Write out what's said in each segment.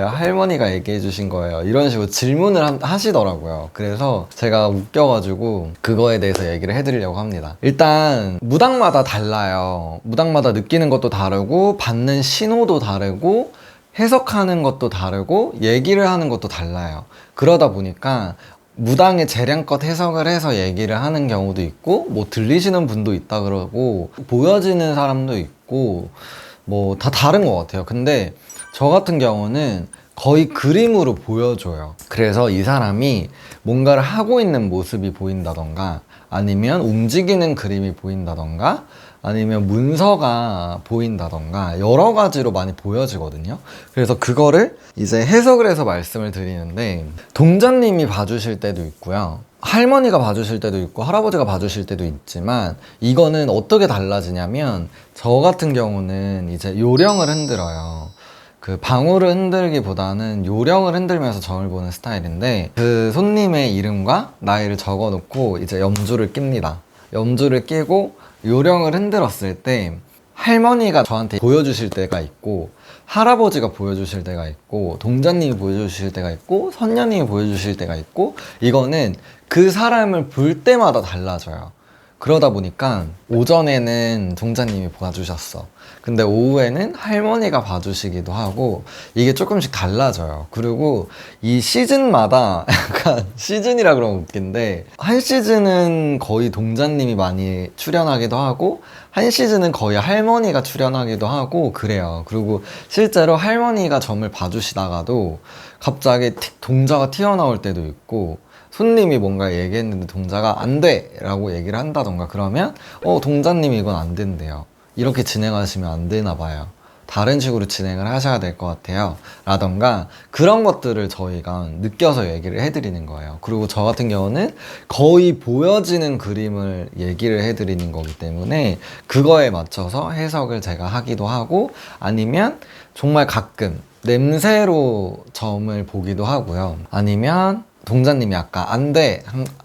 아니라 할머니가 얘기해 주신 거예요. 이런 식으로 질문을 하시더라고요. 그래서 제가 웃겨가지고 그거에 대해서 얘기를 해드리려고 합니다. 일단 무당마다 달라요. 무당마다 느끼는 것도 다르고 받는 신호도 다르고 해석하는 것도 다르고 얘기를 하는 것도 달라요. 그러다 보니까 무당의 재량껏 해석을 해서 얘기를 하는 경우도 있고 뭐 들리시는 분도 있다 그러고 보여지는 사람도 있고 뭐 다 다른 것 같아요. 근데 저 같은 경우는 거의 그림으로 보여줘요. 그래서 이 사람이 뭔가를 하고 있는 모습이 보인다던가 아니면 움직이는 그림이 보인다던가 아니면 문서가 보인다던가 여러 가지로 많이 보여지거든요. 그래서 그거를 이제 해석을 해서 말씀을 드리는데 동자님이 봐주실 때도 있고요. 할머니가 봐주실 때도 있고 할아버지가 봐주실 때도 있지만 이거는 어떻게 달라지냐면 저 같은 경우는 이제 요령을 흔들어요. 그 방울을 흔들기보다는 요령을 흔들면서 점을 보는 스타일인데 그 손님의 이름과 나이를 적어 놓고 이제 염주를 낍니다. 염주를 끼고 요령을 흔들었을 때 할머니가 저한테 보여주실 때가 있고 할아버지가 보여주실 때가 있고 동자님이 보여주실 때가 있고 선녀님이 보여주실 때가 있고 이거는 그 사람을 볼 때마다 달라져요. 그러다 보니까 오전에는 동자님이 봐주셨어. 근데 오후에는 할머니가 봐주시기도 하고 이게 조금씩 달라져요. 그리고 이 시즌마다 약간 시즌이라 그러면 웃긴데 한 시즌은 거의 동자님이 많이 출연하기도 하고 한 시즌은 거의 할머니가 출연하기도 하고 그래요. 그리고 실제로 할머니가 점을 봐주시다가도 갑자기 동자가 튀어나올 때도 있고 손님이 뭔가 얘기했는데 동자가 안 돼! 라고 얘기를 한다던가 그러면 동자님이 이건 안 된대요. 이렇게 진행하시면 안 되나 봐요. 다른 식으로 진행을 하셔야 될 것 같아요. 라던가 그런 것들을 저희가 느껴서 얘기를 해드리는 거예요. 그리고 저 같은 경우는 거의 보여지는 그림을 얘기를 해드리는 거기 때문에 그거에 맞춰서 해석을 제가 하기도 하고 아니면 정말 가끔 냄새로 점을 보기도 하고요. 아니면 동자님이 아까 안 돼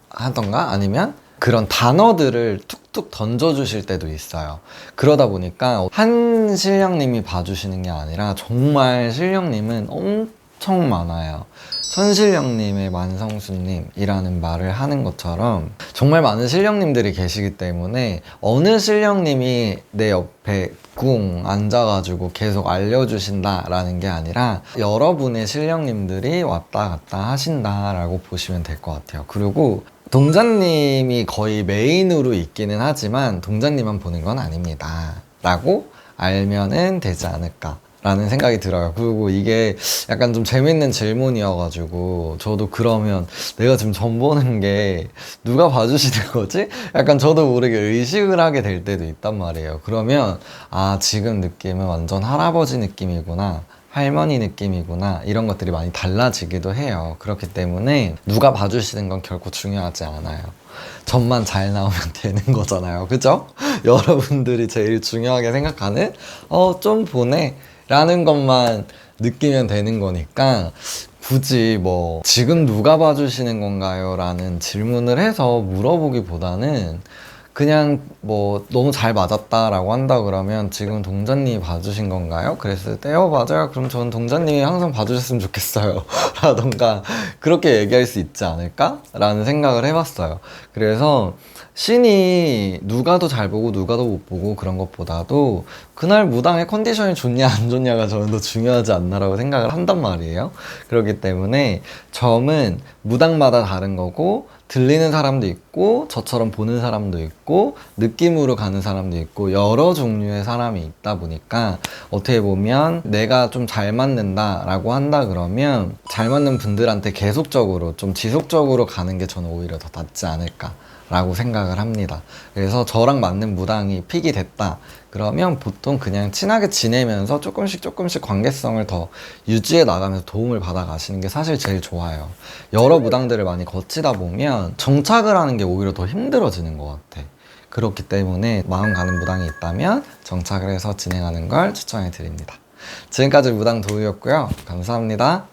하던가 아니면 그런 단어들을 툭툭 던져주실 때도 있어요. 그러다 보니까 한 신령님이 봐주시는 게 아니라 정말 신령님은 엄청 많아요. 천신령님의 만성수님이라는 말을 하는 것처럼 정말 많은 신령님들이 계시기 때문에 어느 신령님이 내 옆에 꿍 앉아가지고 계속 알려주신다라는 게 아니라 여러분의 신령님들이 왔다 갔다 하신다라고 보시면 될 것 같아요. 그리고 동자님이 거의 메인으로 있기는 하지만 동자님만 보는 건 아닙니다 라고 알면은 되지 않을까 라는 생각이 들어요. 그리고 이게 약간 좀 재밌는 질문이어가지고 저도 그러면 내가 지금 점 보는 게 누가 봐주시는 거지? 약간 저도 모르게 의식을 하게 될 때도 있단 말이에요. 그러면 아 지금 느낌은 완전 할아버지 느낌이구나 할머니 느낌이구나 이런 것들이 많이 달라지기도 해요. 그렇기 때문에 누가 봐주시는 건 결코 중요하지 않아요. 점만 잘 나오면 되는 거잖아요. 그죠? 여러분들이 제일 중요하게 생각하는 좀 보네 라는 것만 느끼면 되는 거니까 굳이 뭐 지금 누가 봐주시는 건가요? 라는 질문을 해서 물어보기보다는 그냥 뭐 너무 잘 맞았다 라고 한다 그러면 지금 동자님이 봐주신 건가요? 그랬을 때 맞아요. 그럼 저는 동자님이 항상 봐주셨으면 좋겠어요 라던가 그렇게 얘기할 수 있지 않을까? 라는 생각을 해봤어요. 그래서 신이 누가 더 잘 보고 누가 더 못 보고 그런 것보다도 그날 무당의 컨디션이 좋냐 안 좋냐가 저는 더 중요하지 않나라고 생각을 한단 말이에요. 그렇기 때문에 점은 무당마다 다른 거고 들리는 사람도 있고 저처럼 보는 사람도 있고 느낌으로 가는 사람도 있고 여러 종류의 사람이 있다 보니까 어떻게 보면 내가 좀 잘 맞는다 라고 한다 그러면 잘 맞는 분들한테 계속적으로 좀 지속적으로 가는 게 저는 오히려 더 낫지 않을까 라고 생각을 합니다. 그래서 저랑 맞는 무당이 픽이 됐다 그러면 보통 그냥 친하게 지내면서 조금씩 관계성을 더 유지해 나가면서 도움을 받아 가시는 게 사실 제일 좋아요. 여러 무당들을 많이 거치다 보면 정착을 하는 게 오히려 더 힘들어지는 것 같아. 그렇기 때문에 마음 가는 무당이 있다면 정착을 해서 진행하는 걸 추천해 드립니다. 지금까지 무당 도우였고요. 감사합니다.